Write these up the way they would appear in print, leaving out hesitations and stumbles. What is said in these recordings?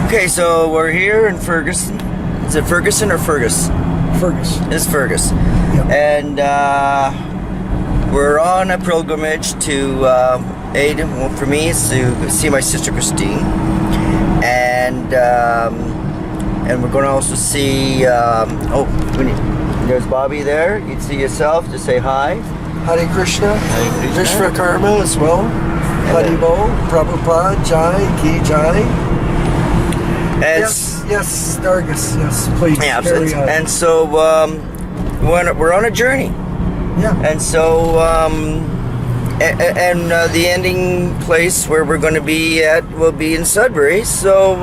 Okay, so we're here in Ferguson. Is it Ferguson or Fergus? Fergus. It's Fergus. Yep. And we're on a pilgrimage to Aiden. Well, for me, it's to see my sister Christine. And we're going to also see, there's Bobby there. You'd see yourself, just say hi. Hare Krishna. Hare Krishna. Visvakarma as well. Haribo, Prabhupada, Jai, Ki Jai. Yes, Dargis, yes, please. Yeah, carry on. and so we're on a journey. Yeah. And so, the ending place where we're going to be at will be in Sudbury. So,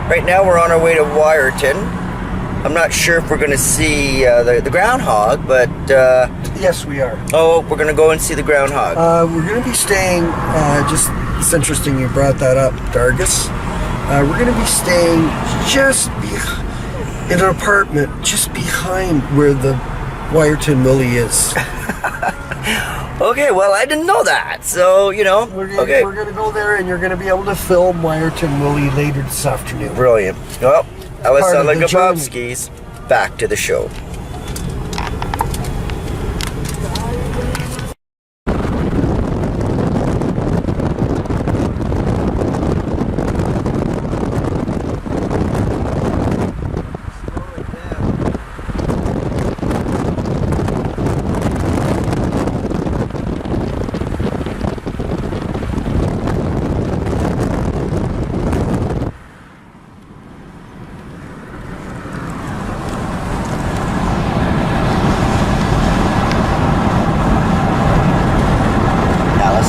right now we're on our way to Wyerton. I'm not sure if we're going to see the groundhog, but... yes, we are. Oh, we're going to go and see the groundhog. We're going to be staying, it's interesting you brought that up, Dargis. We're going to be staying in an apartment just behind where the Wyerton Willie is. Okay, well, I didn't know that, so, We're going to go there, and you're going to be able to film Wyerton Willie later this afternoon. Brilliant. Well, Alessandra Part of the Gabowski's back to the show.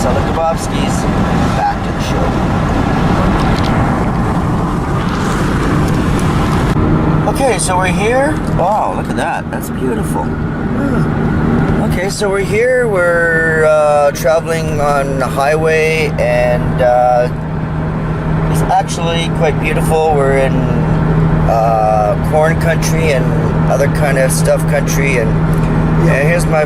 Gabowski's back to the show. Okay, so we're here. Wow, look at that. That's beautiful. Okay, so we're here. We're traveling on the highway, and it's actually quite beautiful. We're in corn country and other kind of stuff country, and here's my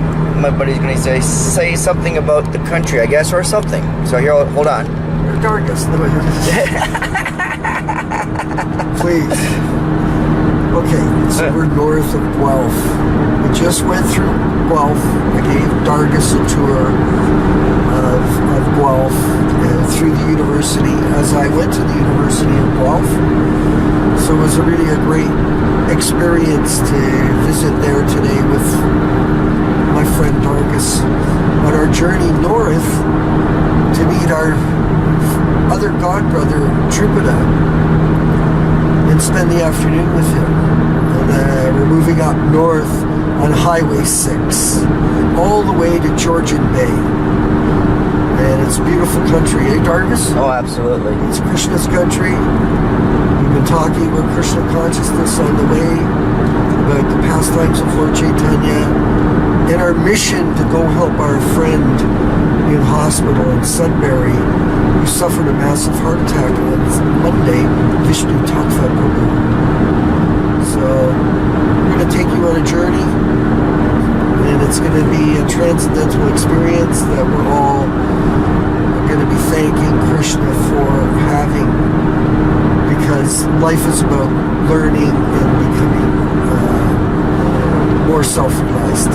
buddy's going to say something about the country, I guess, or something. So here, hold on. Dargis, please. Okay, so we're north of Guelph. We just went through Guelph. I gave Dargis a tour of Guelph through the university as I went to the University of Guelph. So it was really a great experience to visit there today with my friend Dargis on our journey north to meet our other godbrother Drupada and spend the afternoon with him. And we're moving up north on Highway 6 all the way to Georgian Bay. And it's beautiful country, eh, Dargis? Oh, absolutely. It's Krishna's country. We've been talking about Krishna consciousness on the way, about the pastimes of Lord Chaitanya, and our mission to go help our friend in hospital in Sudbury who suffered a massive heart attack on Monday, Visnutattva Prabhu. So we're going to take you on a journey, and it's going to be a transcendental experience that we're all going to be thanking Krishna for having, because life is about learning and becoming more self-realized.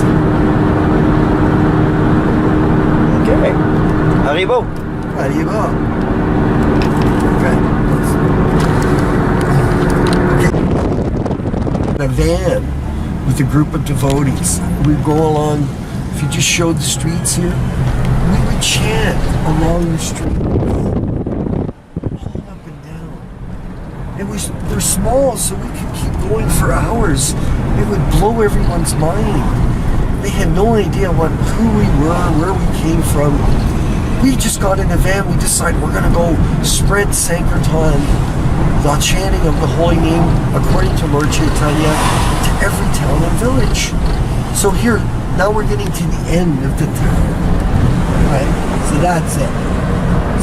Okay. Haribo. Haribo. Okay. A van with a group of devotees. We'd go along, if you just showed the streets here, we would chant along the street. All up and down. They're small, so we could keep going for hours. It would blow everyone's mind. They had no idea who we were, where we came from. We just got in a van. We decided we're going to go spread Sankirtan, the chanting of the holy name, according to Lord Chaitanya, to every town and village. So here, now we're getting to the end of the town. Right? So that's it.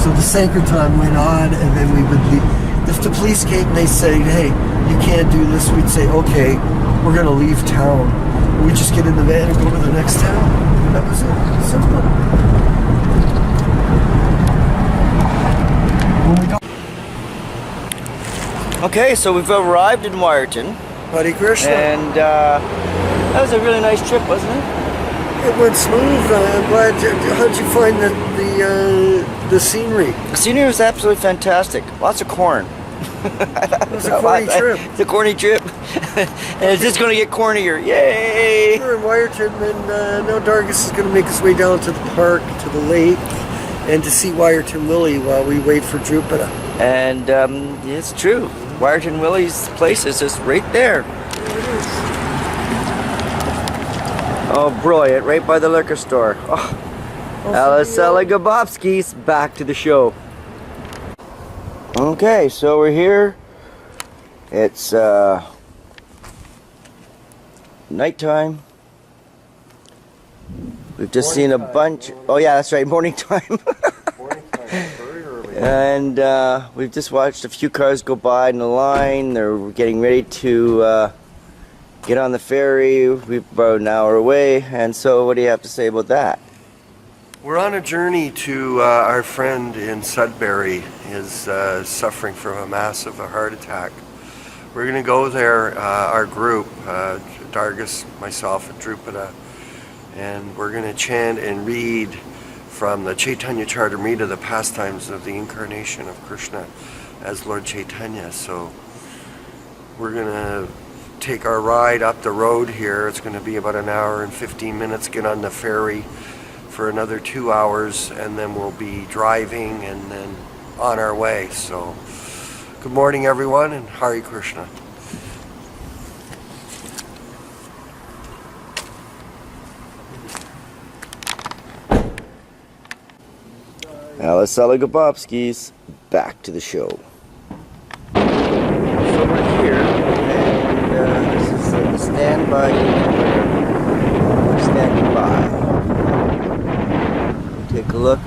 So the Sankirtan went on, and then we would leave. If the police came and they said, hey, you can't do this, we'd say, okay, we're going to leave town. We just get in the van and go to the next town. That was it. Simple. When we got Okay, so we've arrived in Wyerton, Hare Krishna. and that was a really nice trip, wasn't it? It went smooth. I'm glad. How'd you find the scenery? The scenery was absolutely fantastic. Lots of corn. It was a corny trip. It's a corny trip. And it's just going to get cornier. Yay! We're in Wyerton, and now Dargis is going to make his way down to the park, to the lake, and to see Wyerton Willie while we wait for Drupada. And it's true. Wyerton Willie's place is just right there. There it is. Oh, brilliant. Right by the liquor store. Oh. Alisela Gabovski's back to the show. Okay, so we're here. It's nighttime. We've just seen a bunch. Oh yeah, that's right, morning time. Morning time, very early. And we've just watched a few cars go by in the line. They're getting ready to get on the ferry. We're about an hour away. And so, what do you have to say about that? We're on a journey to our friend in Sudbury is suffering from a massive heart attack. We're going to go there, our group, Dargis, myself, and Drupada, and we're going to chant and read from the Chaitanya Charitamrita, the pastimes of the incarnation of Krishna as Lord Chaitanya. So we're going to take our ride up the road here. It's going to be about an hour and 15 minutes, get on the ferry for another 2 hours, and then we'll be driving and then on our way. So good morning, everyone, and Hare Krishna. Alisela Gabovski's back to the show. So we're here, and this is the standby unit where we're standing by. Take a look.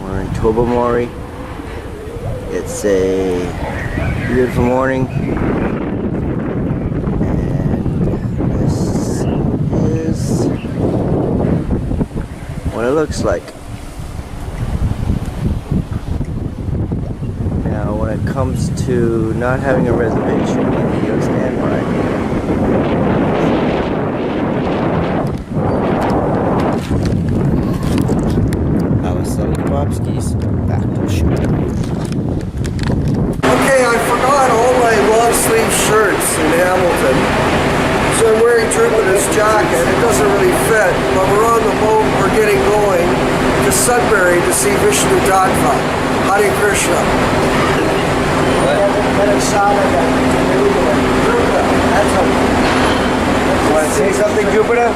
We're in Tobamori. It's a beautiful morning, and this is what it looks like. Now, when it comes to not having a reservation, you go standby. Alisela Gabovski's back to the show. Okay, I forgot all my long sleeve shirts in Hamilton. So I'm wearing Drupada's jacket. It doesn't really fit, but we're on the boat. We're getting going to Sudbury to see Visnutattva. Hare Krishna. Want to say something, Drupada?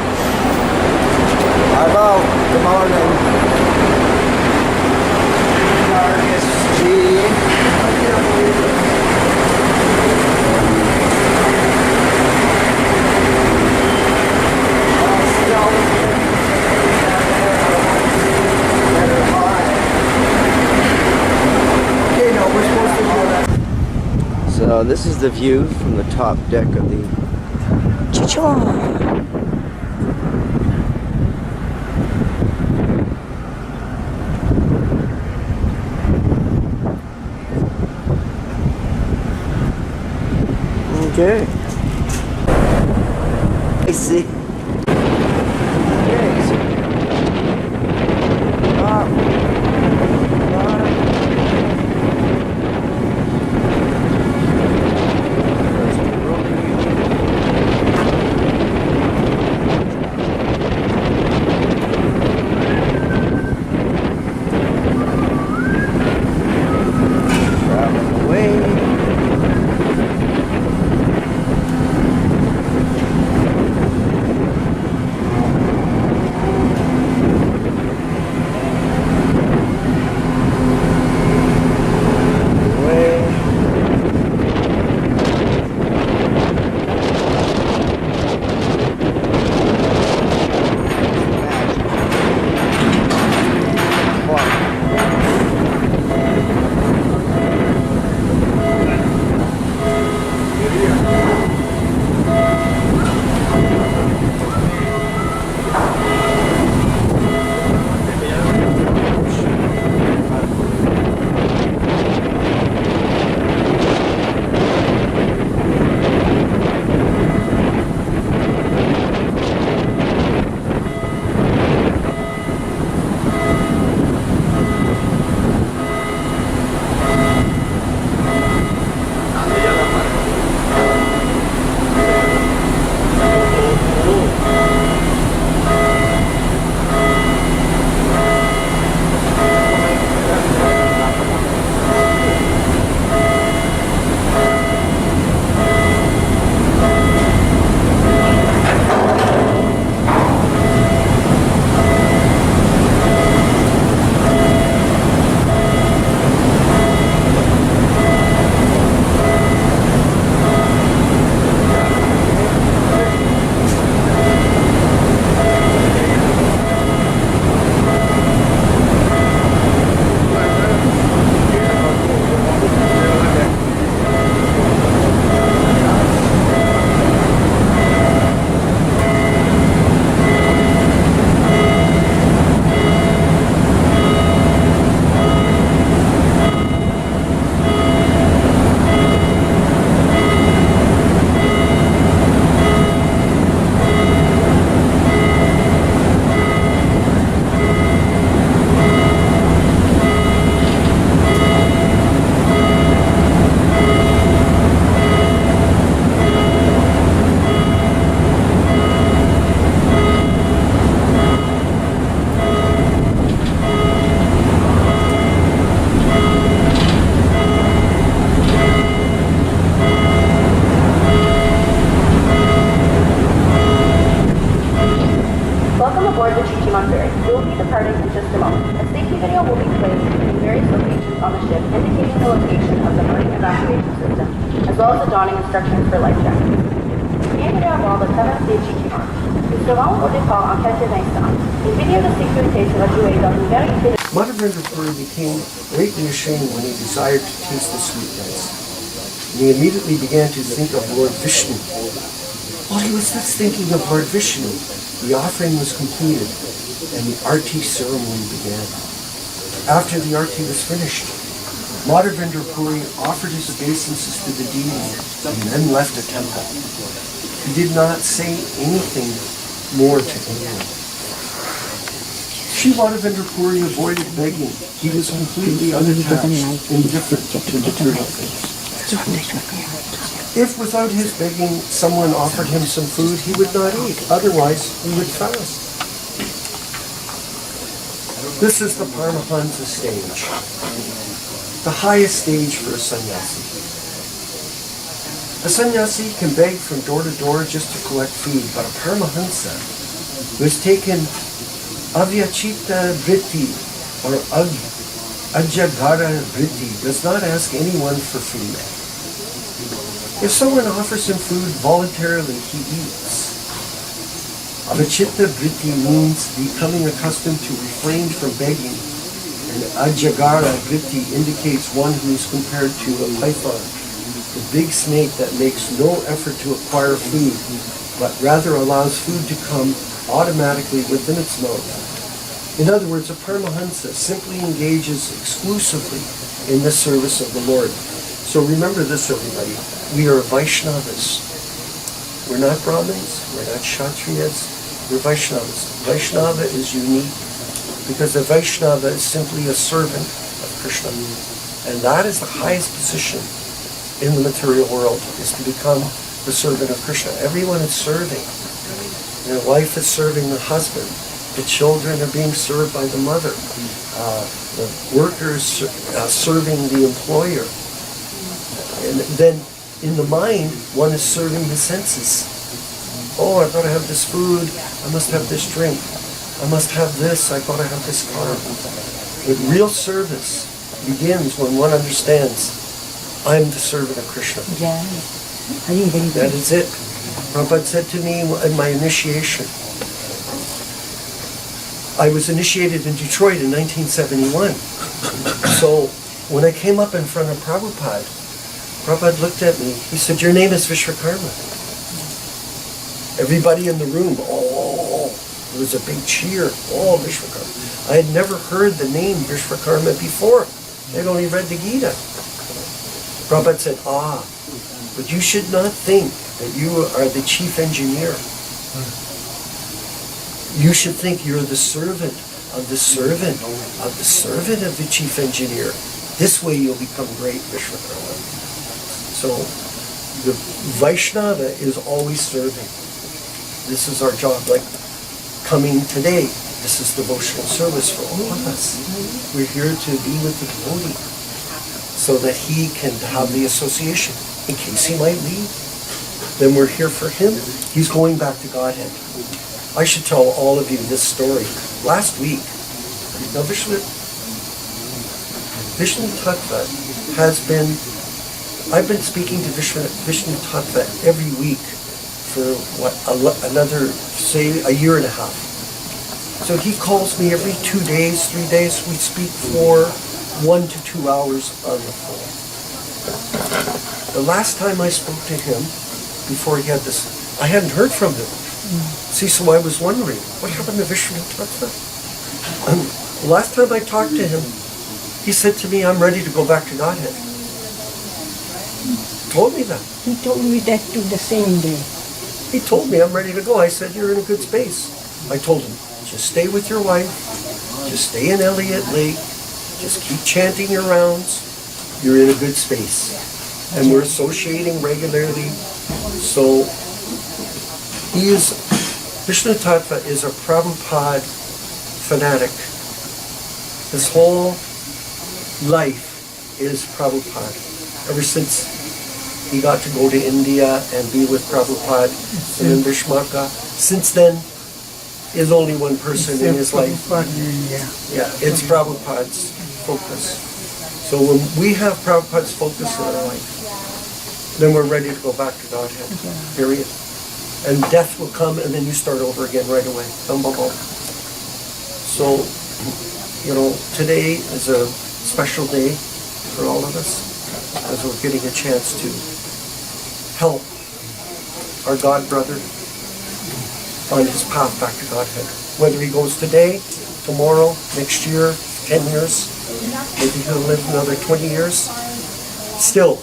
Hello, good morning. So this is the view from the top deck of the Chichon. Okay. I see. Okay. as the dawning instructions for life jackets. Bienvenue à bord de traversée GT1. Nous serons au départ en quelques instants. Les vidéos de sécurité sera jouée dans une variété de... Madhavendra Puri became greatly ashamed when he desired to taste the sweetness. And he immediately began to think of Lord Vishnu. While he was thus thinking of Lord Vishnu, the offering was completed and the arti ceremony began. After the arti was finished, Madhavendra Puri offered his obeisances to the deity and then left the temple. He did not say anything more to anyone. Sri Madhavendra Puri avoided begging. He was completely unattached, indifferent to material things. If without his begging someone offered him some food, he would not eat. Otherwise, he would fast. This is the Paramahansa stage, the highest stage for a sannyasi. A sannyasi can beg from door to door just to collect food, but a Paramahansa who has taken avyachita vritti or ajagara vritti does not ask anyone for food. If someone offers him food voluntarily, he eats. Avachita vritti means becoming accustomed to refrain from begging, and ajagara vritti indicates one who is compared to a python, the big snake that makes no effort to acquire food, but rather allows food to come automatically within its mouth. In other words, a Paramahansa simply engages exclusively in the service of the Lord. So remember this, everybody. We are Vaishnavas. We're not Brahmins, we're not Kshatriyas, we're Vaishnavas. Vaishnava is unique because a Vaishnava is simply a servant of Krishna. And that is the highest position in the material world, is to become the servant of Krishna. Everyone is serving. Your wife is serving the husband. The children are being served by the mother. The workers serving the employer. And then in the mind, one is serving the senses. Oh, I've got to have this food. I must have this drink. I must have this. I've got to have this car. But real service begins when one understands, I'm the servant of Krishna. That is it. Prabhupada said to me in my initiation, I was initiated in Detroit in 1971. So when I came up in front of Prabhupada, Prabhupada looked at me. He said, your name is Visvakarma. Everybody in the room, oh, there was a big cheer. Oh, Visvakarma. I had never heard the name Visvakarma before. I'd only read the Gita. Prabhupada said, but you should not think that you are the chief engineer. You should think you're the servant of the servant of the servant of the chief engineer. This way you'll become great, Visvakarma. So the Vaishnava is always serving. This is our job. Like coming today, this is devotional service for all of us. We're here to be with the devotee so that he can have the association. In case he might leave, then we're here for him. He's going back to Godhead. I should tell all of you this story. Last week, now Visnutattva has been, I've been speaking to Visnutattva every week for another, say, a year and a half. So he calls me every 2 days, 3 days. We speak for 1 to 2 hours on the phone. The last time I spoke to him, before he had this, I hadn't heard from him. See, so I was wondering, what happened to Visnutattva? The last time I talked to him, he said to me, I'm ready to go back to Godhead. He told me that. He told me that too the same day. He told me I'm ready to go. I said, you're in a good space. I told him, just stay with your wife, just stay in Elliott Lake, just keep chanting your rounds, you're in a good space. And we're associating regularly. So Visnutattva is a Prabhupada fanatic. His whole life is Prabhupada. Ever since he got to go to India and be with Prabhupada and in Vishmaka, since then, is only one person in his life. Yeah, it's Prabhupada's focus. So when we have Prabhupada's focus in our life, then we're ready to go back to Godhead, period. And death will come, and then you start over again right away. Boom, boom, boom. So, you know, today is a special day for all of us, as we're getting a chance to help our God brother find his path back to Godhead. Whether he goes today, tomorrow, next year, 10 years, maybe he'll live another 20 years, still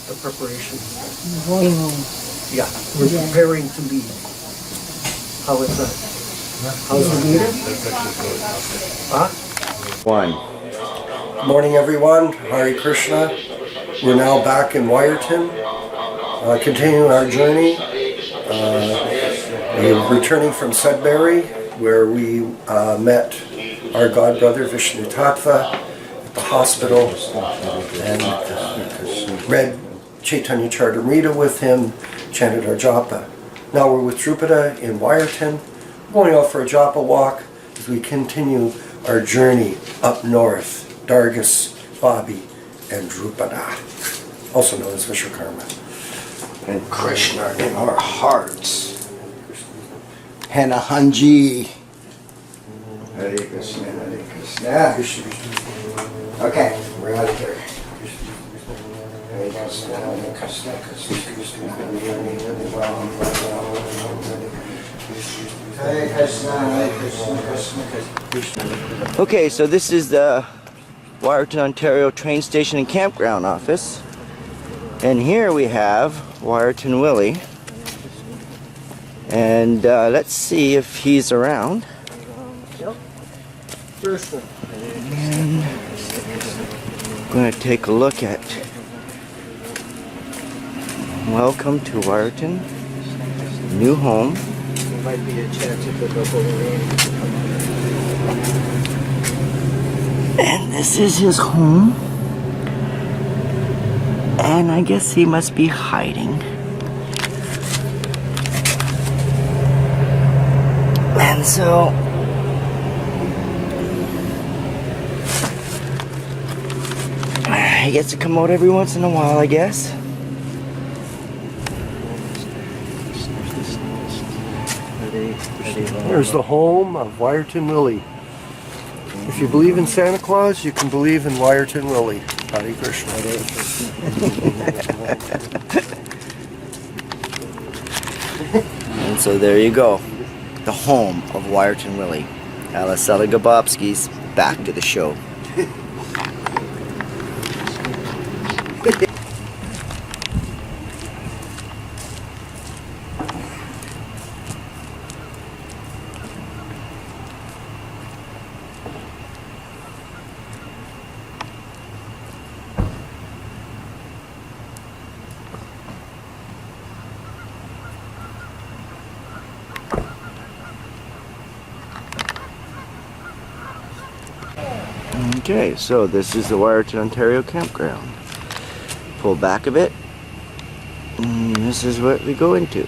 the preparation. Going on. Yeah, we're preparing to leave. How is that? How's the meeting? Huh? One. Good morning, everyone. Hare Krishna. We're now back in Wyerton, continuing our journey. We're returning from Sudbury, where we met our God brother Visnutattva at the hospital and read Chaitanya Charitamrita with him, chanted our japa. Now we're with Drupada in Wyerton, going out for a japa walk as we continue our journey up north, Dargis, Bobby, and Drupada, also known as Visvakarma. And Krishna in our hearts. Hanahanji. Hare Krishna, Hare Krishna. Okay, we're out of here. Hare Krishna, Hare Krishna, Krishna Krishna, Hare Hare, Hare Krishna, Hare Krishna, Krishna Krishna. Okay, so this is the Wyerton, Ontario train station and campground office. And here we have Wyerton Willie. And let's see if he's around. And I'm going to take a look at welcome to Wyerton, new home. Might be a chance of the double rain. And this is his home. And I guess he must be hiding. And so he gets to come out every once in a while, I guess. Here's the home of Wyerton Willie. If you believe in Santa Claus, you can believe in Wyerton Willie. Hare Krishna. And so there you go. The home of Wyerton Willie. Alasela Gabobski's back to the show. Okay, so this is the Wyerton, Ontario campground. Pull back a bit, and this is what we go into.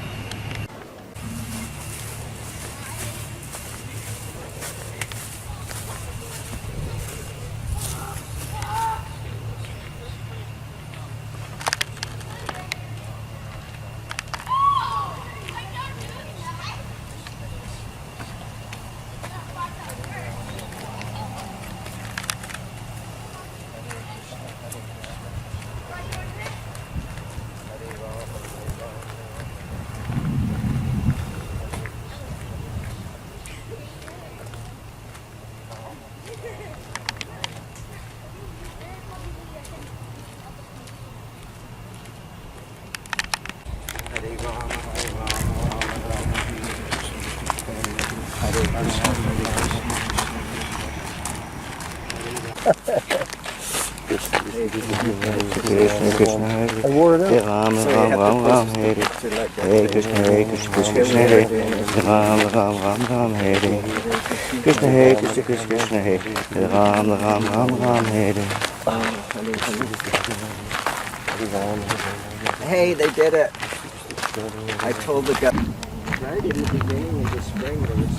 I wore it out. Hey, they did it. I told the guy. Right in the beginning of the spring, there was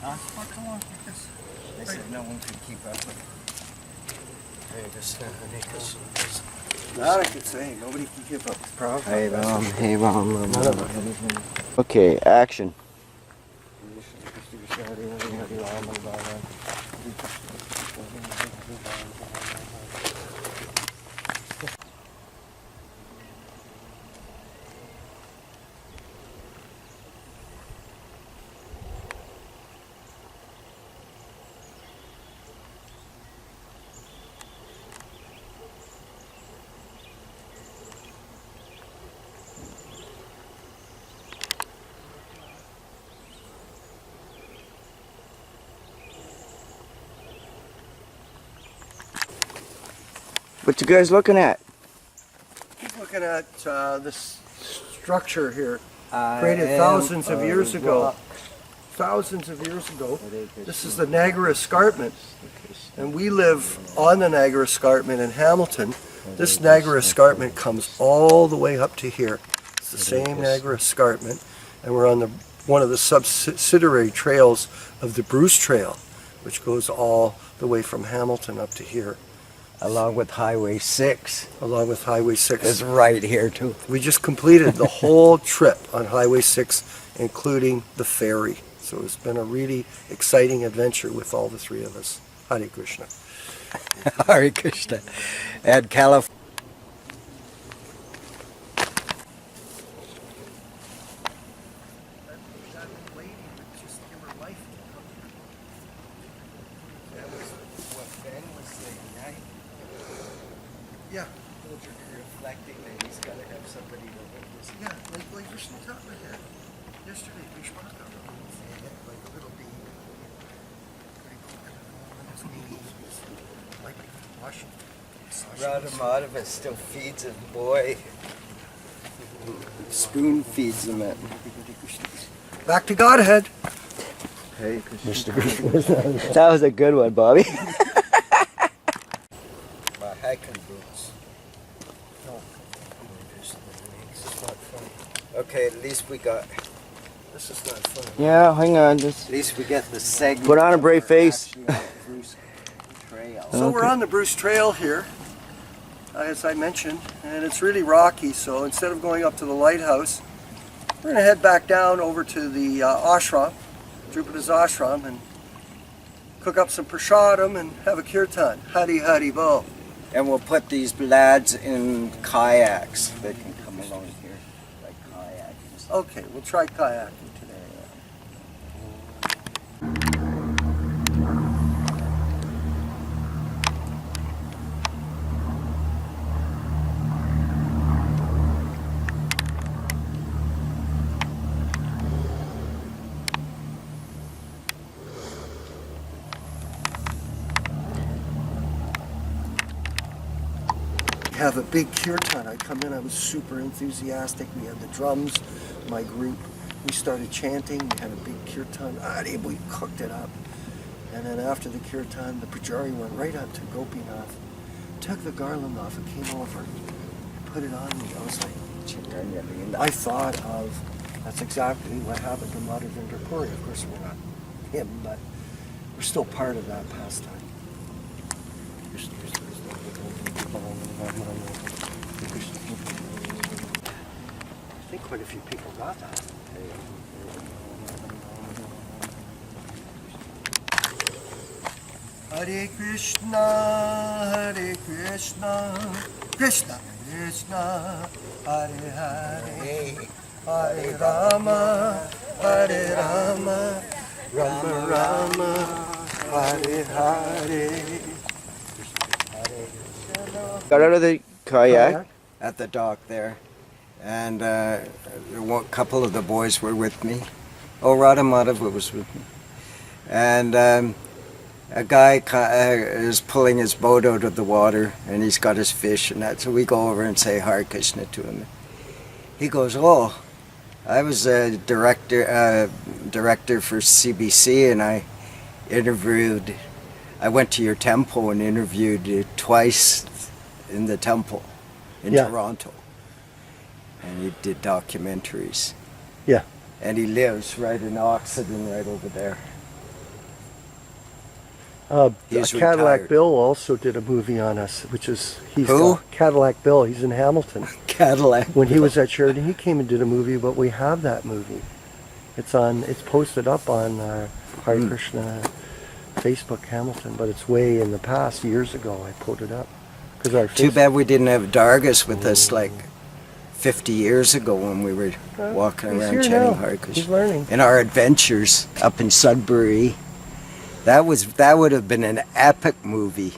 Come on, because They said no one could keep up with it. Hare Krishna, Hare Krishna. that I could say. Nobody can keep up with Prabhupada. Hey Ram, hey Ram, Ram, None of Ram. Okay, action. What you guys looking at? He's looking at this structure here, created thousands of years ago. Thousands of years ago. This is the Niagara Escarpment, and we live on the Niagara Escarpment in Hamilton. This Niagara Escarpment comes all the way up to here. It's the same Niagara Escarpment, and we're on one of the subsidiary trails of the Bruce Trail, which goes all the way from Hamilton up to here. Along with Highway 6. Along with Highway 6. It's right here too. We just completed the whole trip on Highway 6, including the ferry. So it's been a really exciting adventure with all the three of us. Hare Krishna. Hare Krishna. And California. Yeah, Reflecting that he's got to have somebody to witness. yeah, like Visnutattva here. Yesterday, Visvakarma Dasa, like a little bee. Pretty cool. On his knees, like Washington. Radhamadava still feeds him, boy. Spoon feeds him it. Back to Godhead. Hey, Mr. That was a good one, Bobby. My hiking boots. Okay, at least we got. This is not fun. Yeah, hang on. At least we get the segment. Put on a brave face. So we're on the Bruce Trail here, as I mentioned, and it's really rocky, so instead of going up to the lighthouse, we're going to head back down over to the ashram, Drupada's ashram, and cook up some prasadam and have a kirtan. Hari Hari Bo. And we'll put these lads in kayaks. They can come along here, like kayaks. Okay, we'll try kayaking today. Have a big kirtan. I come in, I was super enthusiastic. We had the drums, my group. We started chanting, we had a big kirtan. We cooked it up. And then after the kirtan, the pujari went right up to Gopinath, took the garland off and came over, put it on me. I was like, I thought of, that's exactly what happened to Madhavendra Puri. Of course, we're not him, but we're still part of that pastime. I think quite a few people got that. Hare Krishna, Krishna Krishna, Hare Hare, Hare Rama, Hare Rama, Rama Rama, Hare Hare. Got out of the kayak at the dock there, and a couple of the boys were with me. Oh, Radhamadava was with me. And a guy is pulling his boat out of the water, and he's got his fish and that. So we go over and say Hare Krishna to him. He goes, "Oh, I was a director for CBC, and I went to your temple and interviewed you twice in the temple in Toronto, and he did documentaries." Yeah. And he lives right in Oxenden, right over there. He's Cadillac retired. Bill also did a movie on us, which is Who? Cadillac Bill. He's in Hamilton. Cadillac. When he was at Sheridan, he came and did a movie, but we have that movie. It's posted up on Hare Krishna Facebook Hamilton, but it's way in the past, years ago. I put it up because our Too bad we didn't have Dargis with us like 50 years ago when we were walking he's around here chanting now. Hare He's Krishna. learning. In our adventures up in Sudbury, that would have been an epic movie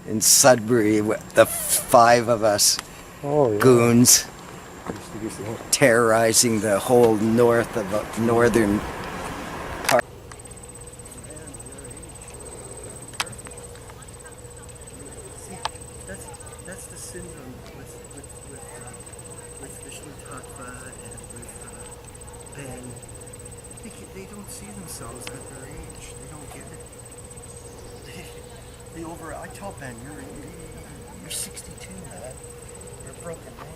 in Sudbury with the 5 of us Oh, yeah. goons terrorizing the whole northern part. That's the syndrome with Visnutattva and with Ben. They don't see themselves at their age. They don't get it. I tell Ben, you're 62, man. You're a broken man.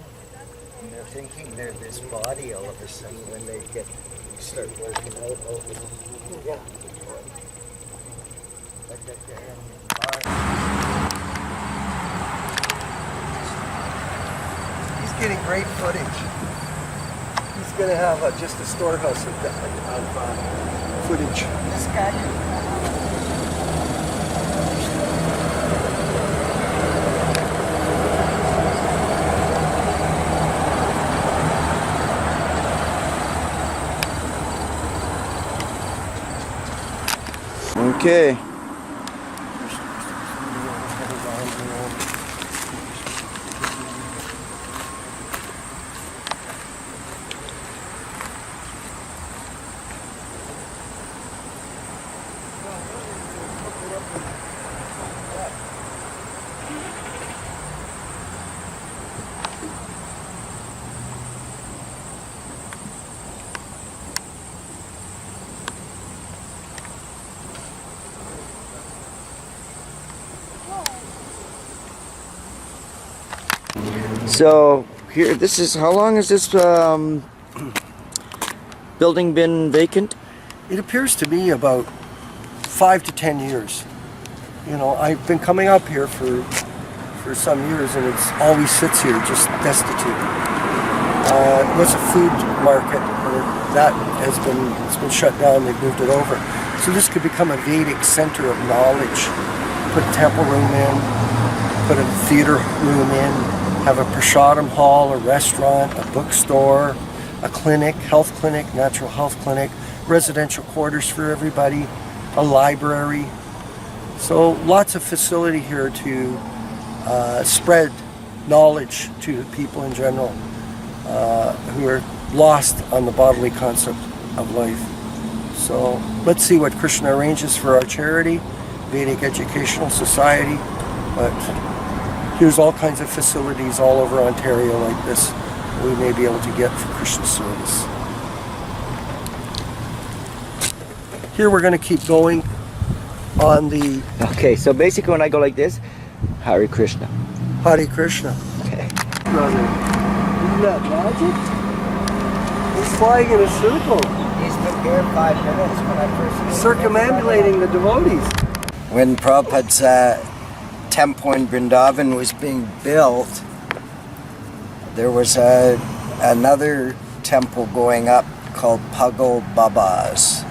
And they're thinking they're this body all of a sudden when they start working out. Yeah. He's getting great footage. He's gonna have just a storehouse of footage. This guy. Okay. So here, how long has this building been vacant? It appears to me about 5 to 10 years. You know, I've been coming up here for some years, and it's always sits here just destitute. It was a food market, and it's been shut down. They've moved it over, so this could become a Vedic center of knowledge. Put a temple room in, put a theater room in, have a prasadam hall, a restaurant, a bookstore, a clinic, health clinic, natural health clinic, residential quarters for everybody, a library. So lots of facility here to spread knowledge to people in general who are lost on the bodily concept of life. So let's see what Krishna arranges for our charity, Vedic Educational Society. But here's all kinds of facilities all over Ontario like this we may be able to get for Krishna service. Here we're going to keep going on the Okay, so basically when I go like this, Hare Krishna. Hare Krishna. Okay. Brother, isn't that magic? He's flying in a circle, He's been here 5 minutes when I first circumambulating the devotees. When Prabhupada's temple in Vrindavan was being built, there was another temple going up called Pagal Baba's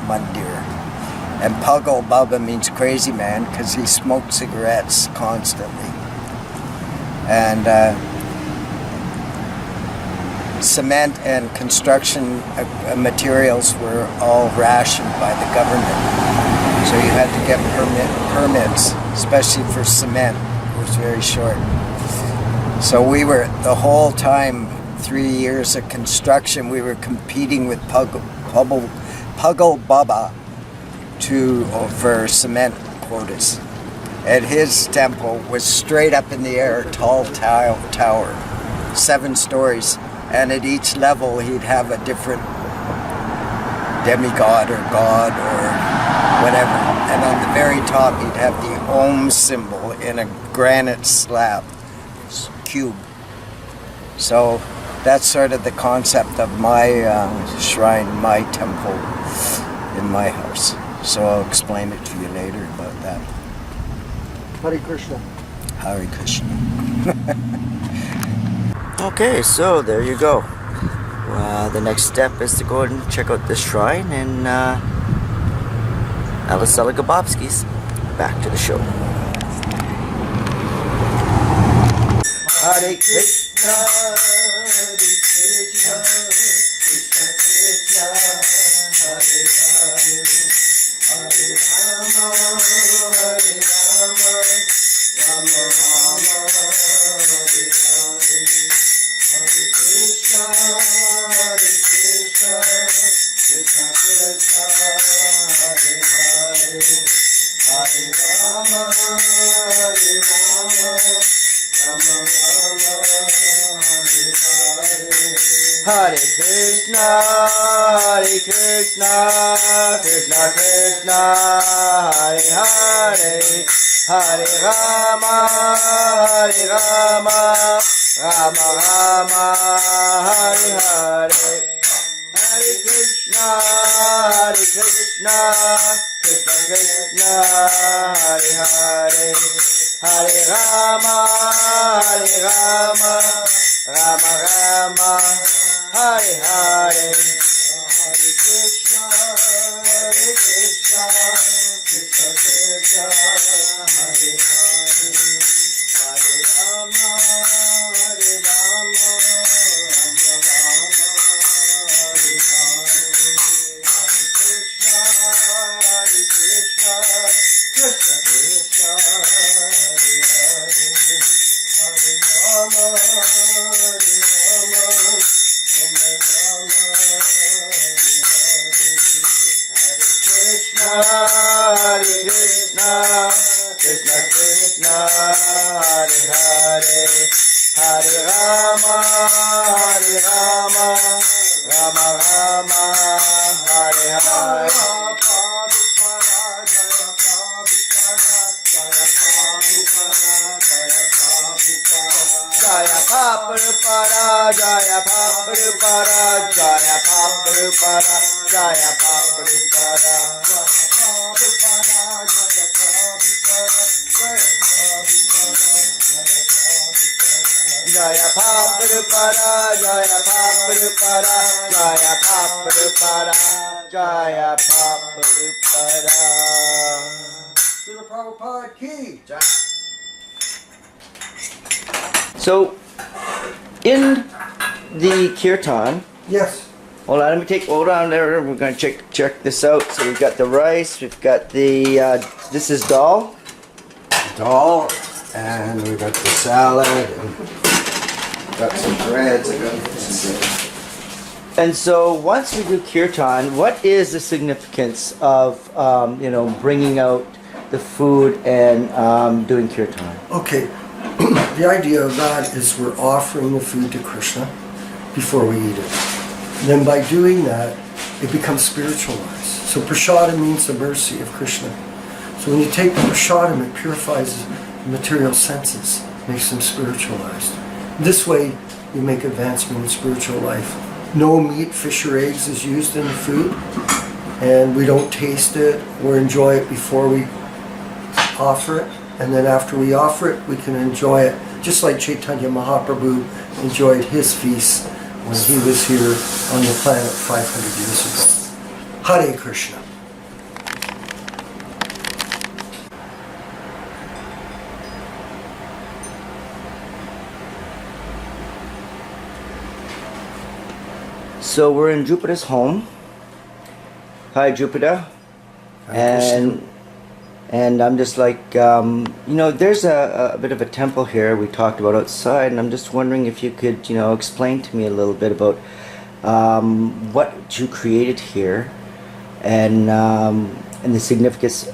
Mandir. And Pagal Baba means crazy man because he smoked cigarettes constantly. And cement and construction materials were all rationed by the government. So you had to get permits, especially for cement. It was very short. So we were, the whole time, 3 years of construction, we were competing with Pagal Baba for cement quotas. And his temple was straight up in the air, tall tower, 7 stories. And at each level, he'd have a different demigod or god or whatever. And on the very top, he'd have the Om symbol in a granite slab, cube. So that's sort of the concept of my shrine, my temple in my house. So I'll explain it to you later about that. Hare Krishna. Hare Krishna. Okay, so there you go. The next step is to go and check out the shrine and Alisela Gabowski's. Back to the show. Hare Krishna, Hare Krishna, Krishna Krishna, Hare Hare, Hare Rama, Hare Rama, Rama Rama, Hare Hare, Hare Krishna, Krishna Krishna, Hare Hare, Hare Rama, Hare Rama, Rama Rama, Hare Hare. Hare Krishna, Krishna Krishna, Hare Hare, Hare Rama, Rama Rama, Hare Hare. Hare Krishna, Krishna Krishna, Hare Hare, Hare Rama, Rama Rama, Hare Hare. Hare Krishna, Krishna Krishna, Hare Hare, Hare Rama, Rama Rama, Hare Hare. Hare Krishna, Krishna Krishna, Hare Hare, Hare Rama, Hare Krishna, Krishna Krishna, Hare Hare, Hare Rama, Rama Rama, Hare Hare. Jaya Prabhupada, Jaya Prabhupada, Jaya Prabhupada, Jaya Prabhupada. Jaya Prabhupada, Jaya Prabhupada, Jaya Prabhupada, Jaya Prabhupada. Srila Prabhupada ki. So, in the kirtan, Yes. hold on there, we're going to check this out. So we've got the rice, we've got the, this is dal. Dal, and we got the salad, and got some breads. And so once we do kirtan, what is the significance of, bringing out the food and doing kirtan? Okay. The idea of that is we're offering the food to Krishna before we eat it. And then by doing that, it becomes spiritualized. So prashadam means the mercy of Krishna. So when you take the prashadam, it purifies the material senses, makes them spiritualized. This way, you make advancement in spiritual life. No meat, fish, or eggs is used in the food, and we don't taste it or enjoy it before we offer it. And then after we offer it, we can enjoy it, just like Chaitanya Mahaprabhu enjoyed his feast when he was here on the planet 500 years ago. Hare Krishna. So we're in Drupada's home. Hi, Drupada. And I'm just like, there's a bit of a temple here we talked about outside, and I'm just wondering if you could, explain to me a little bit about what you created here and the significance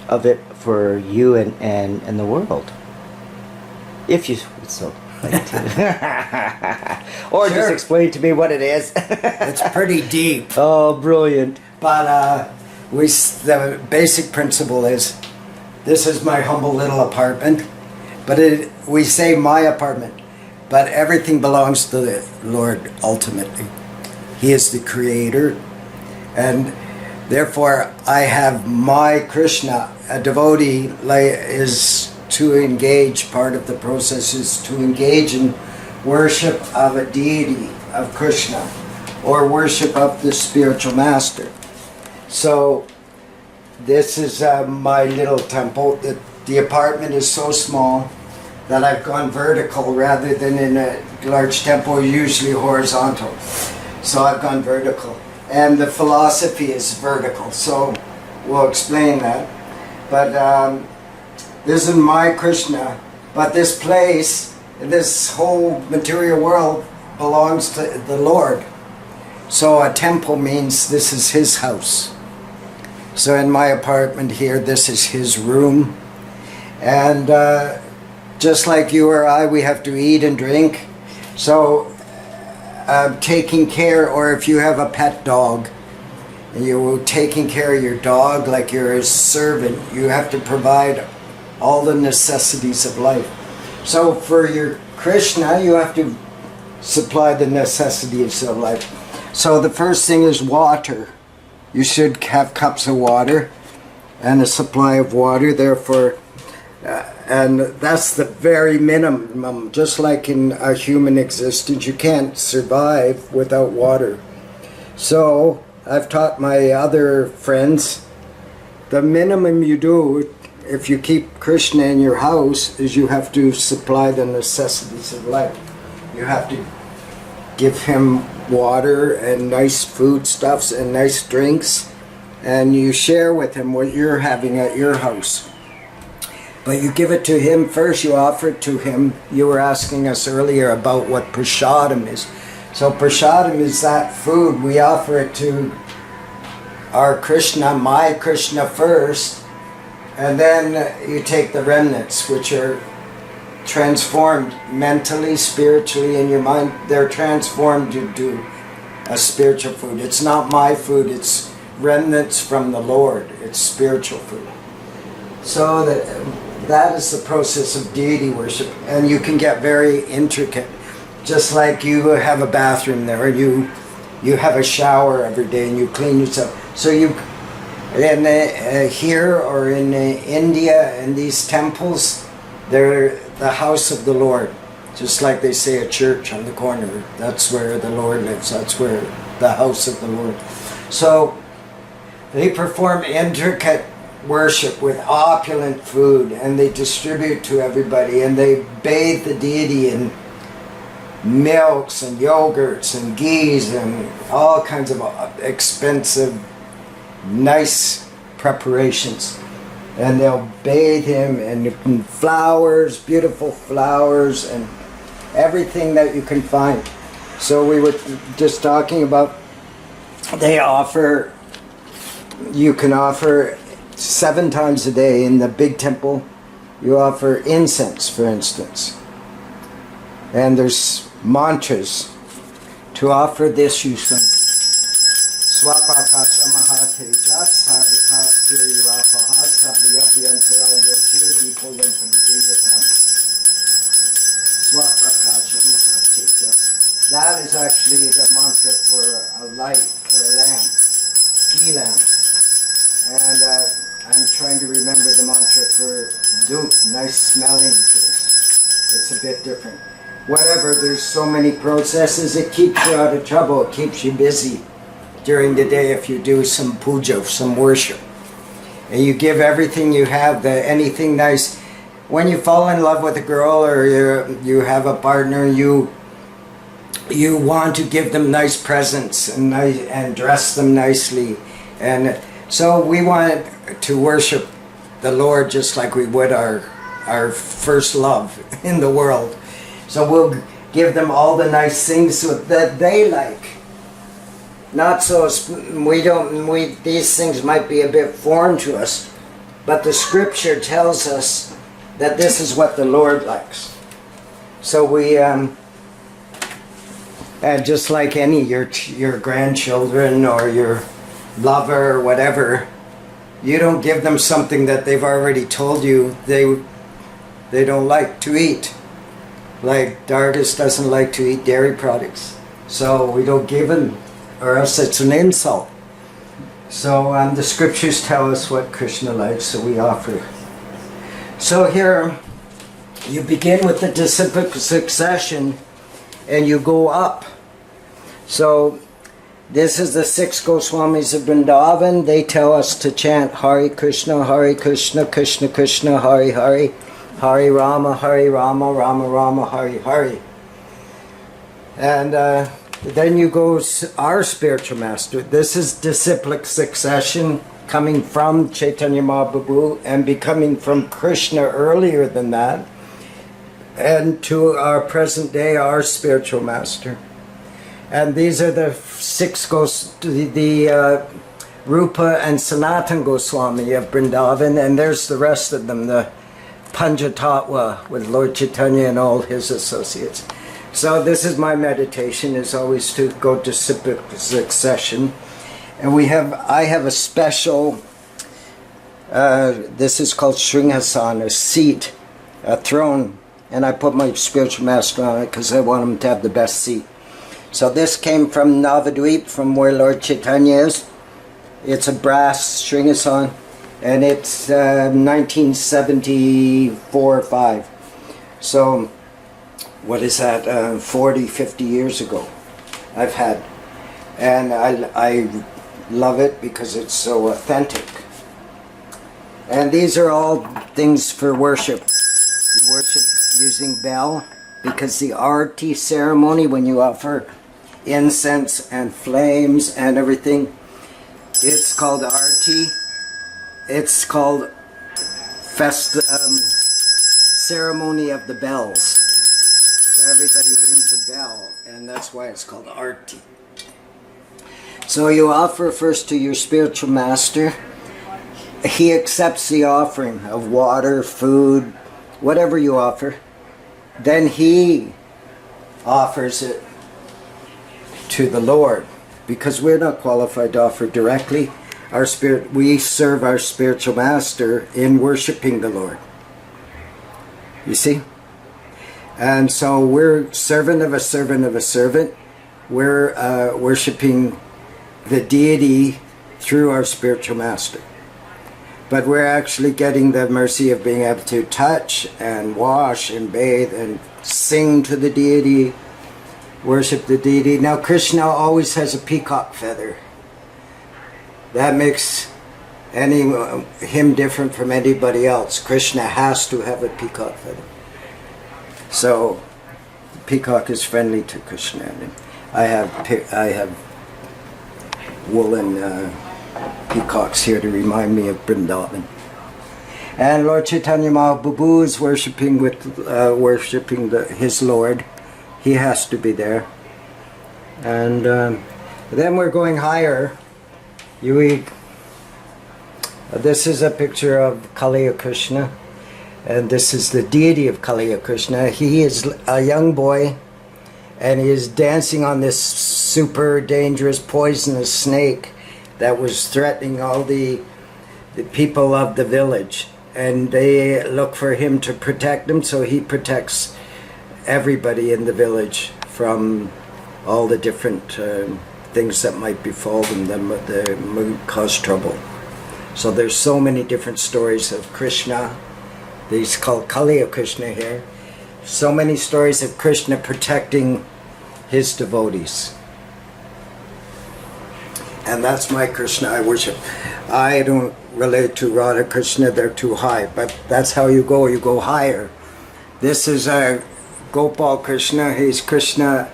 of it for you and the world, if you would so like to. Or Sure. just explain to me what it is. It's pretty deep, Oh, brilliant. but the basic principle is, this is my humble little apartment, but we say my apartment, but everything belongs to the Lord ultimately. He is the creator, and Therefore, I have my Krishna. A devotee is to engage, part of the process is to engage in worship of a deity, of Krishna, or worship of the spiritual master. So, this is my little temple. The apartment is so small that I've gone vertical rather than in a large temple, usually horizontal. So I've gone vertical. And the philosophy is vertical, so we'll explain that. But this is my Krishna. But this place, this whole material world belongs to the Lord. So a temple means this is his house. So in my apartment here, this is his room. And just like you or I, we have to eat and drink. So taking care, or if you have a pet dog, you're taking care of your dog like you're a servant, you have to provide all the necessities of life. So for your Krishna, you have to supply the necessities of life. So the first thing is water. You should have cups of water and a supply of water, therefore, and that's the very minimum. Just like in a human existence, you can't survive without water. So I've taught my other friends, the minimum you do if you keep Krishna in your house is you have to supply the necessities of life. You have to give him water and nice foodstuffs and nice drinks, and you share with him what you're having at your house. But you give it to him first, you offer it to him. You were asking us earlier about what prasadam is. So prasadam is that food. We offer it to our Krishna, my Krishna first, and then you take the remnants, which are transformed mentally, spiritually, in your mind. They're transformed into a spiritual food. It's not my food, it's remnants from the Lord. It's spiritual food. So that is the process of deity worship, and you can get very intricate. Just like you have a bathroom there, and you have a shower every day, and you clean yourself. So you, here or in India, in these temples, they're the house of the Lord. Just like they say a church on the corner, that's where the Lord lives. That's where the house of the Lord. So they perform intricate worship with opulent food, and they distribute to everybody, and they bathe the deity in milks and yogurts and ghees and all kinds of expensive, nice preparations. And they'll bathe him in flowers, beautiful flowers, and everything that you can find. So we were just talking about, you can offer 7 times a day in the big temple. You offer incense, for instance. And there's mantras. To offer this, you sing Swapakasha Mahateja Sarvakasya Yurapaha Sabhyabhyantara Yojir Dipoyam Paniyatam. Swapakasha Mahateja. That is actually the mantra for a light, for a lamp, ghee lamp. And I'm trying to remember the mantra for doop, nice smelling things. It's a bit different. Whatever, there's so many processes, it keeps you out of trouble, it keeps you busy during the day if you do some puja, some worship. And you give everything you have, anything nice. When you fall in love with a girl or you have a partner, you want to give them nice presents and dress them nicely. And so we want to worship the Lord just like we would our first love in the world. So we'll give them all the nice things that they like. Not so, these things might be a bit foreign to us, but the scripture tells us that this is what the Lord likes. So we, and just like your grandchildren or your lover or whatever, you don't give them something that they've already told you they don't like to eat. Like Dargis doesn't like to eat dairy products, so we don't give him, or else it's an insult. So the scriptures tell us what Krishna likes, so we offer. So here, you begin with the disciplic succession, and you go up. So this is the 6 Goswamis of Vrindavan. They tell us to chant Hare Krishna, Krishna Krishna, Hare Hare, Hare Rama, Rama Rama, Hare Hare. And then you go, our spiritual master. This is disciplic succession, coming from Chaitanya Mahaprabhu and becoming from Krishna earlier than that, and to our present day, our spiritual master. And these are the 6 the Rupa and Sanatan Goswami of Vrindavan, and there's the rest of them, the Panchatattva with Lord Chaitanya and all his associates. So this is my meditation, is always to go to succession. And I have a special, this is called Sringhasana, a seat, a throne, and I put my spiritual master on it because I want him to have the best seat. So this came from Navadvip, from where Lord Chaitanya is. It's a brass Sringhasana, and it's 1974 or 5. So what is that, 40, 50 years ago I've had. And I love it because it's so authentic. And these are all things for worship. You worship using bell, because the arti ceremony, when you offer incense and flames and everything, it's called arti. It's called ceremony of the bells. So everybody rings a bell, and that's why it's called arti. So you offer first to your spiritual master. He accepts the offering of water, food, whatever you offer. Then he offers it to the Lord, because we're not qualified to offer directly. We serve our spiritual master in worshiping the Lord. You see? And so we're servant of a servant of a servant. We're worshiping the deity through our spiritual master. But we're actually getting the mercy of being able to touch and wash and bathe and sing to the deity, worship the deity. Now Krishna always has a peacock feather. That makes him different from anybody else. Krishna has to have a peacock feather. So the peacock is friendly to Krishna. And I have woolen peacocks here to remind me of Vrindavan. And Lord Chaitanya Mahaprabhu is worshipping his Lord. He has to be there. And then we're going higher. This is a picture of Kaliya Krishna, and this is the deity of Kaliya Krishna. He is a young boy, and he is dancing on this super dangerous poisonous snake that was threatening all the people of the village, and they look for him to protect them, so he protects everybody in the village from all the different things that might befall them that might cause trouble. So there's so many different stories of Krishna. He's called Kaliya Krishna here. So many stories of Krishna protecting his devotees. And that's my Krishna I worship. I don't relate to Radha Krishna, they're too high, but that's how you go higher. This is Gopal Krishna. He's Krishna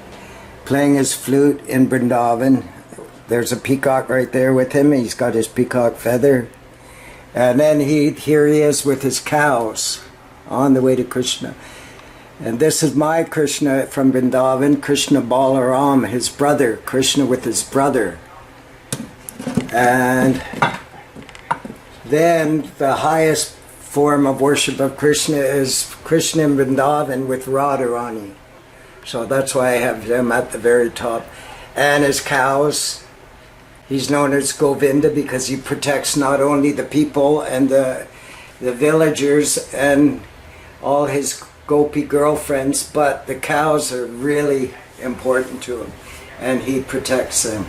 playing his flute in Vrindavan. There's a peacock right there with him. He's got his peacock feather. And then here he is with his cows on the way to Krishna. And this is my Krishna from Vrindavan, Krishna Balaram, his brother, Krishna with his brother. And then the highest form of worship of Krishna is Krishna in Vrindavan with Radharani. So that's why I have them at the very top. And his cows, he's known as Govinda because he protects not only the people and the villagers and all his gopi girlfriends, but the cows are really important to him, and he protects them.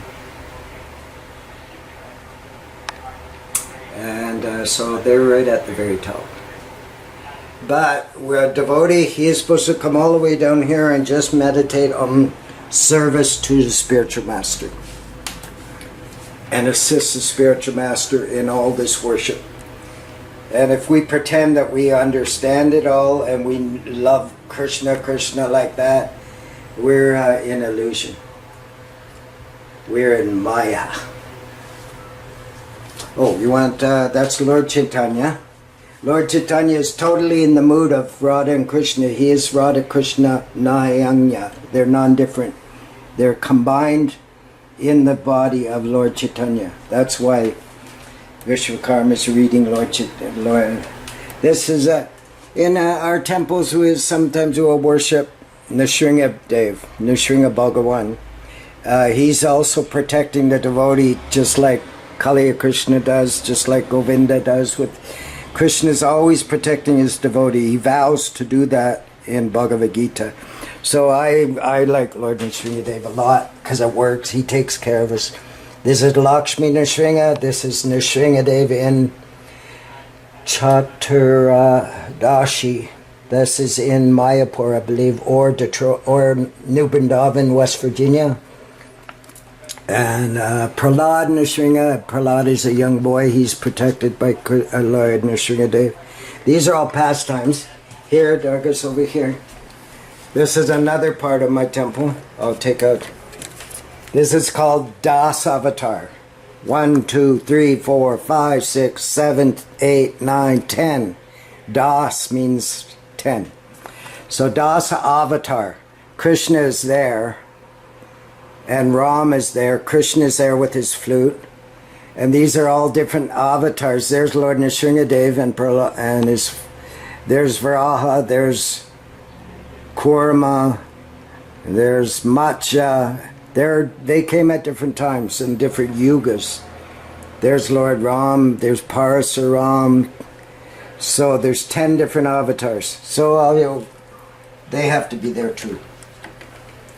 And so they're right at the very top. But a devotee, he is supposed to come all the way down here and just meditate on service to the spiritual master and assist the spiritual master in all this worship. And if we pretend that we understand it all and we love Krishna like that, we're in illusion. We're in Maya. Oh, you want, that's Lord Chaitanya. Lord Chaitanya is totally in the mood of Radha and Krishna. He is Radha Krishna Nayanya. They're non-different. They're combined in the body of Lord Chaitanya. That's why Visvakarma is reading Lord Chaitanya. This is in our temples sometimes we'll worship Nrsimha Dev, Nrsimha Bhagawan. He's also protecting the devotee just like Kaliya Krishna does, just like Govinda does. Krishna's always protecting his devotee. He vows to do that in Bhagavad Gita. So I like Lord Nrsimha Dev a lot because it works. He takes care of us. This is Lakshmi Nrsimha. This is Nrsimha Dev in Chaturdashi. This is in Mayapur, I believe, or Detroit, or New Brindavan, West Virginia. And Prahlad Nrsimha. Prahlad is a young boy. He's protected by Lord Nrsimha Dev. These are all pastimes. Here, Dargis over here. This is another part of my temple. I'll take out. This is called Das Avatar. 1, 2, 3, 4, 5, 6, 7, 8, 9, 10. Das means 10. So Dasa Avatar. Krishna is there. And Ram is there. Krishna is there with his flute. And these are all different avatars. There's Lord Nrsimha Dev and there's Varaha, there's Kurma, there's Matcha. They came at different times in different yugas. There's Lord Ram, there's Parasuram. So there's 10 different avatars. So they have to be there too.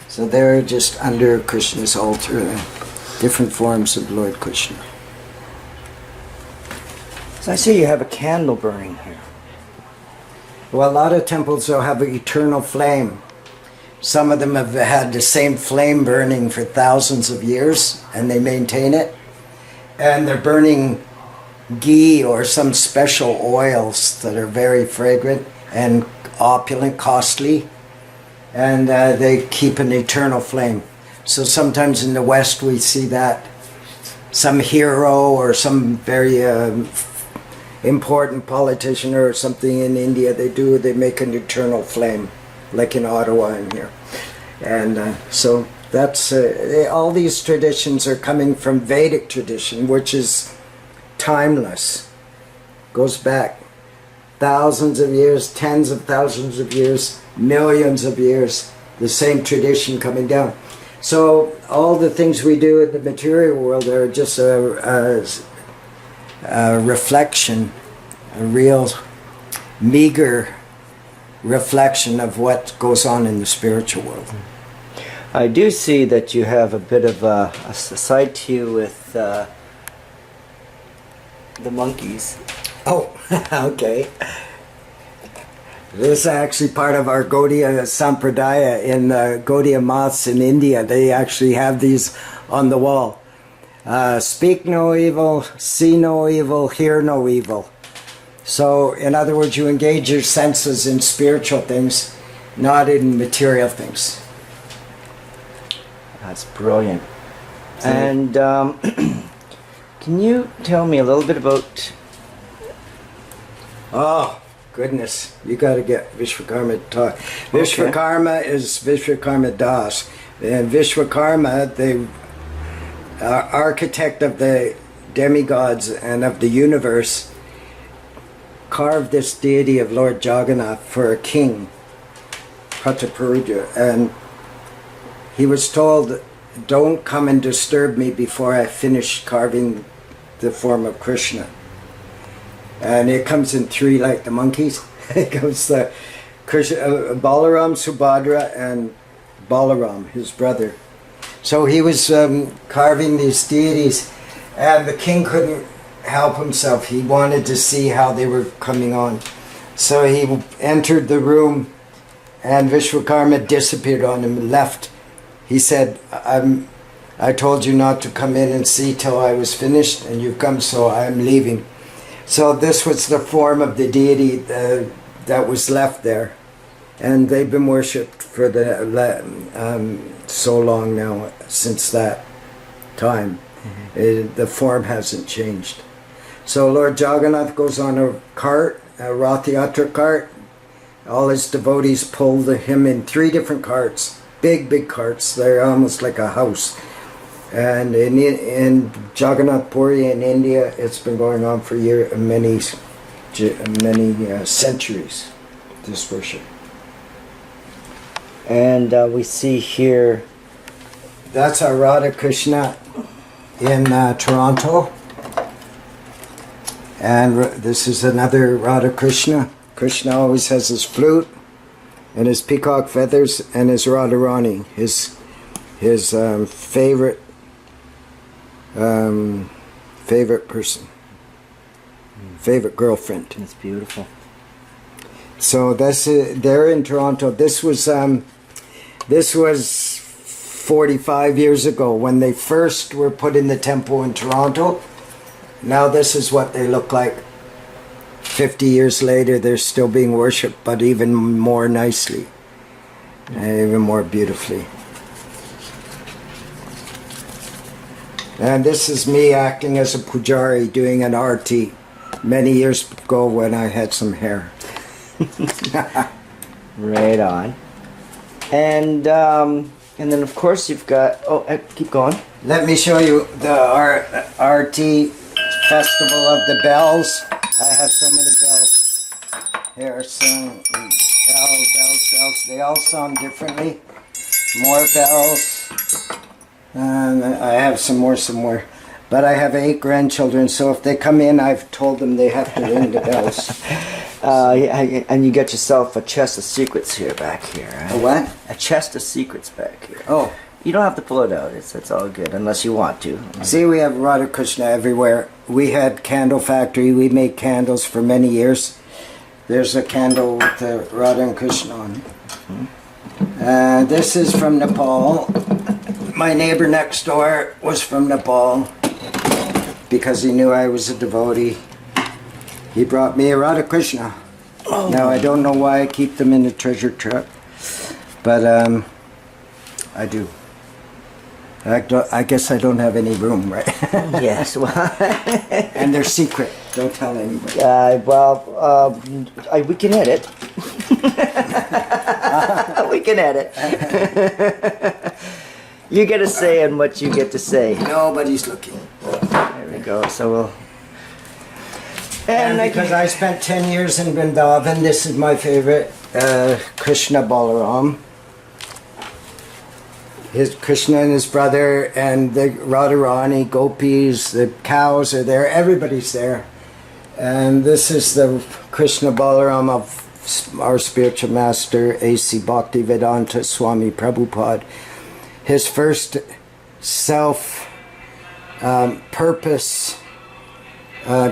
So they're just under Krishna's altar, different forms of Lord Krishna. So I see you have a candle burning here. Well, a lot of temples will have an eternal flame. Some of them have had the same flame burning for thousands of years, and they maintain it. And they're burning ghee or some special oils that are very fragrant and opulent, costly. And they keep an eternal flame. So sometimes in the West we see that some hero or some very important politician or something in India, they make an eternal flame, like in Ottawa in here. And so that's, all these traditions are coming from Vedic tradition, which is timeless, goes back thousands of years, tens of thousands of years, millions of years, the same tradition coming down. So all the things we do in the material world are just a reflection, a real meager reflection of what goes on in the spiritual world. I do see that you have a bit of a side to you with the monkeys. Oh, okay. This is actually part of our Gaudiya Sampradaya in Gaudiya Maths in India. They actually have these on the wall. Speak no evil, see no evil, hear no evil. So, in other words, you engage your senses in spiritual things, not in material things. That's brilliant. And can you tell me a little bit about... Oh, goodness. You got to get Visvakarma to talk. Visvakarma is Visvakarma Das. And Visvakarma, the architect of the demigods and of the universe, carved this deity of Lord Jagannath for a king, Prataparuja, and he was told, don't come and disturb me before I finish carving the form of Krishna. And it comes in three, like the monkeys. It comes the Krishna, Balaram, Subhadra, and Balaram, his brother. So he was carving these deities, and the king couldn't help himself. He wanted to see how they were coming on. So he entered the room and Visvakarma disappeared on him, left. He said, I told you not to come in and see till I was finished, and you've come, so I'm leaving. So this was the form of the deity that was left there. And they've been worshipped for so long now, since that time. The form hasn't changed. So Lord Jagannath goes on a cart, a Rath Yatra cart. All his devotees pull him in 3 different carts, big carts. They're almost like a house. And in Jagannath Puri in India, it's been going on for many centuries, this worship. And we see here, that's our Radha Krishna in Toronto. And this is another Radha Krishna. Krishna always has his flute and his peacock feathers and his Radharani, his favorite person, favorite girlfriend. It's beautiful. So they're in Toronto. This was 45 years ago when they first were put in the temple in Toronto. Now this is what they look like. 50 years later, they're still being worshipped, but even more nicely, even more beautifully. And this is me acting as a pujari, doing an arti many years ago when I had some hair. Right on. And then of course you've got, keep going. Let me show you the arti festival of the bells. I have so many bells. Here are some bells. They all sound differently. More bells. And I have some more. But I have 8 grandchildren, so if they come in, I've told them they have to ring the bells. And you got yourself a chest of secrets here, back here. Right? A what? A chest of secrets back here. Oh. You don't have to pull it out. It's all good, unless you want to. See, we have Radha Krishna everywhere. We had candle factory. We made candles for many years. There's a candle with the Radha and Krishna on it. This is from Nepal. My neighbor next door was from Nepal because he knew I was a devotee. He brought me a Radha Krishna. Oh. Now, I don't know why I keep them in a treasure truck, but I do. I guess I don't have any room, right? Yes. Well, and they're secret. Don't tell anybody. We can edit. We can edit. You get a say in what you get to say. Nobody's looking. There we go. So we'll... And because I spent 10 years in Vrindavan, this is my favorite, Krishna Balaram. His Krishna and his brother and the Radharani, gopis, the cows are there, everybody's there. And this is the Krishna Balaram of our spiritual master, A.C. Bhaktivedanta Swami Prabhupada. His first self-purpose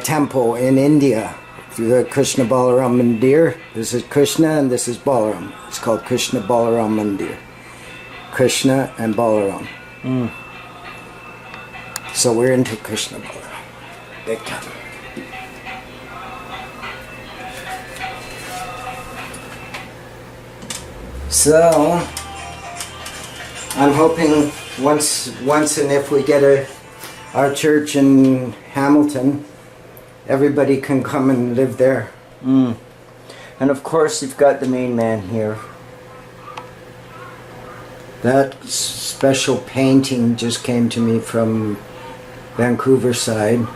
temple in India, the Krishna Balaram Mandir. This is Krishna and this is Balaram. It's called Krishna Balaram Mandir. Krishna and Balaram. So we're into Krishna Balaram. Big time. So I'm hoping once and if we get our church in Hamilton, everybody can come and live there. And of course you've got the main man here. That special painting just came to me from Vancouver side.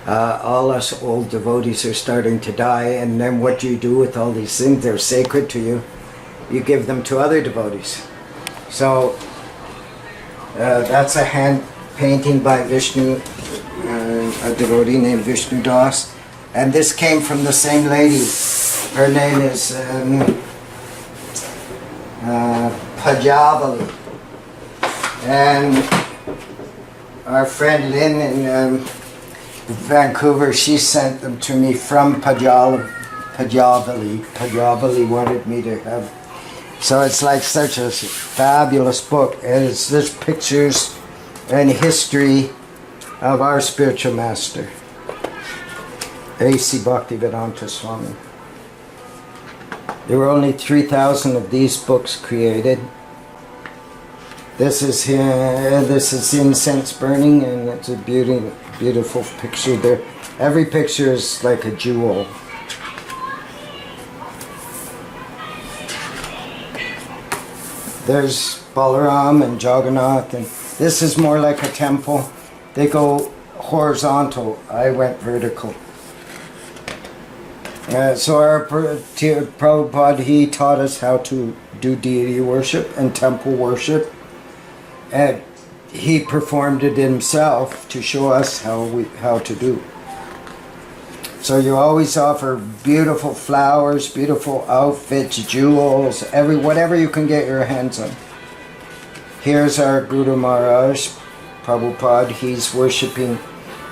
All us old devotees are starting to die, and then what do you do with all these things? They're sacred to you. You give them to other devotees. So that's a hand painting by Vishnu, a devotee named Vishnu Das. And this came from the same lady. Her name is Pajavali. And our friend Lynn Vancouver. She sent them to me from Pajavali. Pajavali wanted me to have. So it's like such a fabulous book, and it's just pictures and history of our spiritual master, A.C. Bhaktivedanta Swami. There were only 3,000 of these books created. This is here. This is incense burning, and it's a beautiful picture there. Every picture is like a jewel. There's Balaram and Jagannath, and this is more like a temple. They go horizontal. I went vertical. So our Prabhupada, he taught us how to do deity worship and temple worship. And he performed it himself to show us how to do. So you always offer beautiful flowers, beautiful outfits, jewels, whatever you can get your hands on. Here's our Guru Maharaj, Prabhupada. He's worshipping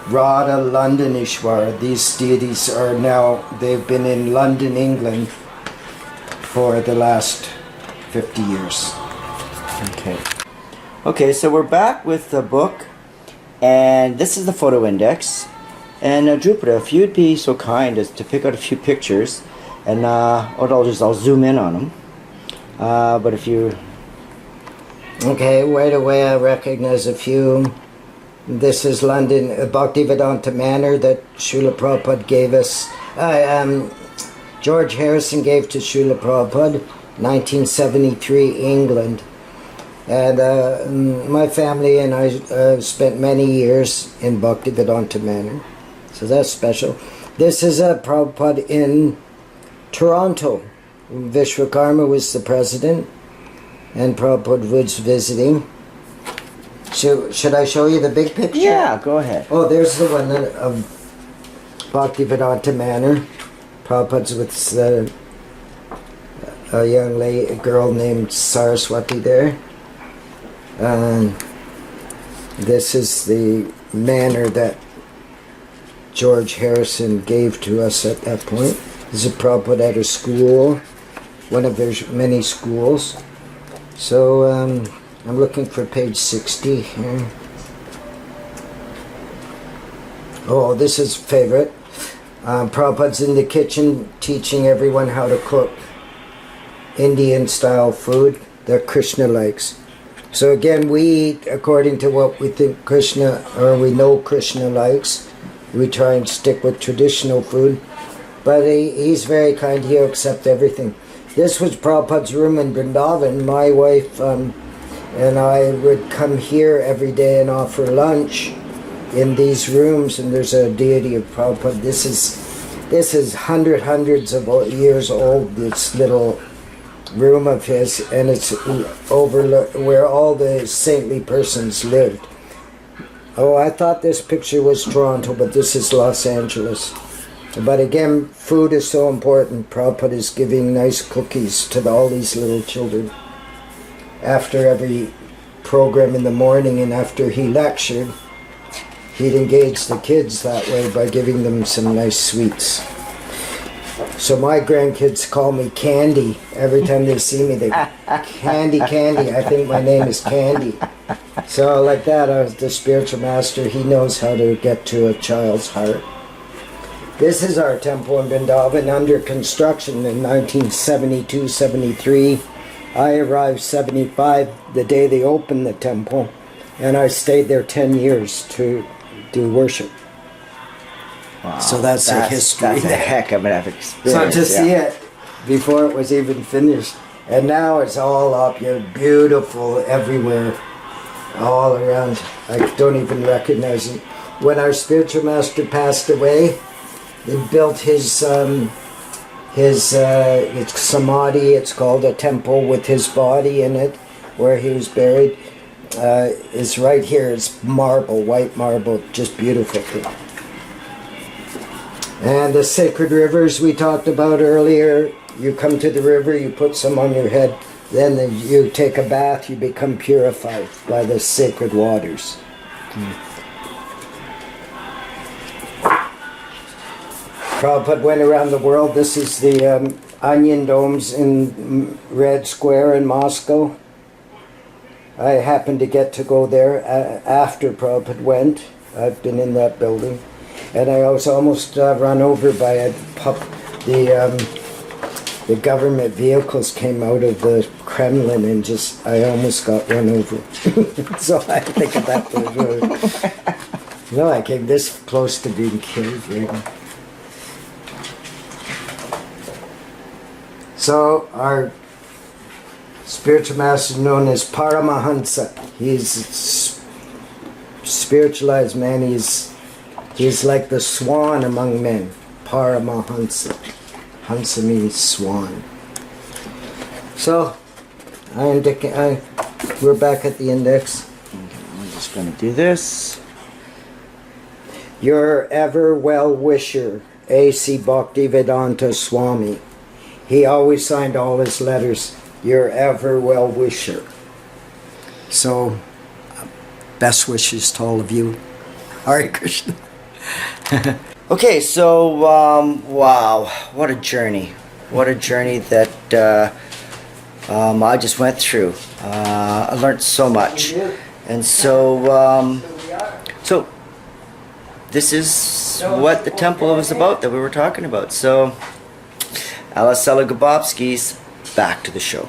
Radha Londonishwara. These deities are now, they've been in London, England for the last 50 years. Okay. Okay, so we're back with the book, and this is the photo index. And Drupada, if you'd be so kind as to pick out a few pictures, and what I'll zoom in on them. But if you... Okay, right away I recognize a few. This is London, Bhaktivedanta Manor that Srila Prabhupada gave us. George Harrison gave to Srila Prabhupada, 1973, England. And my family and I spent many years in Bhaktivedanta Manor. So that's special. This is Prabhupada in Toronto. Visvakarma was the president, and Prabhupada was visiting. Should I show you the big picture? Yeah, go ahead. Oh, there's the one of Bhaktivedanta Manor. Prabhupada's with a young girl named Saraswati there. This is the manor that George Harrison gave to us at that point. This is Prabhupada at a school, one of their many schools. So I'm looking for page 60 here. Oh, this is favorite. Prabhupada's in the kitchen teaching everyone how to cook Indian style food that Krishna likes. So again, we eat according to what we think Krishna, or we know Krishna likes. We try and stick with traditional food. But he's very kind, he'll accept everything. This was Prabhupada's room in Vrindavan. My wife and I would come here every day and offer lunch in these rooms, and there's a deity of Prabhupada. This is hundreds of years old, this little room of his, and it's overlooked where all the saintly persons lived. Oh, I thought this picture was Toronto, but this is Los Angeles. But again, food is so important. Prabhupada is giving nice cookies to all these little children after every program in the morning, and after he lectured, he'd engage the kids that way by giving them some nice sweets. So my grandkids call me Candy. Every time they see me, they Candy, I think my name is Candy. So like that, the spiritual master, he knows how to get to a child's heart. This is our temple in Vrindavan, under construction in 1972-73. I arrived 75, the day they opened the temple, and I stayed there 10 years to do worship. Wow, so that's a history. That's a heck of an experience. So to see it before it was even finished, and now it's all up here, beautiful everywhere, all around. I don't even recognize it. When our spiritual master passed away, they built his samadhi. It's called a temple with his body in it, where he was buried. It's right here. It's marble, white marble, just beautiful thing. And the sacred rivers we talked about earlier, you come to the river, you put some on your head, then you take a bath, you become purified by the sacred waters. Prabhupada went around the world. This is the onion domes in Red Square in Moscow. I happened to get to go there after Prabhupada went. I've been in that building. And I was almost run over by the government vehicles came out of the Kremlin and I almost got run over. So I think of that was no, I came this close to being killed. Right? So our spiritual master known as Paramahansa. He's a spiritualized man. He's like the swan among men. Paramahansa. Hansa means swan. So, we're back at the index. Okay, I'm just going to do this. Your ever well-wisher, A.C. Bhaktivedanta Swami. He always signed all his letters, your ever well-wisher. So, best wishes to all of you. Hare Krishna. Okay, so, wow, what a journey. What a journey that I just went through. I learned so much. And so, so this is what the temple was about that we were talking about. So, Alasela Gabovsky's back to the show.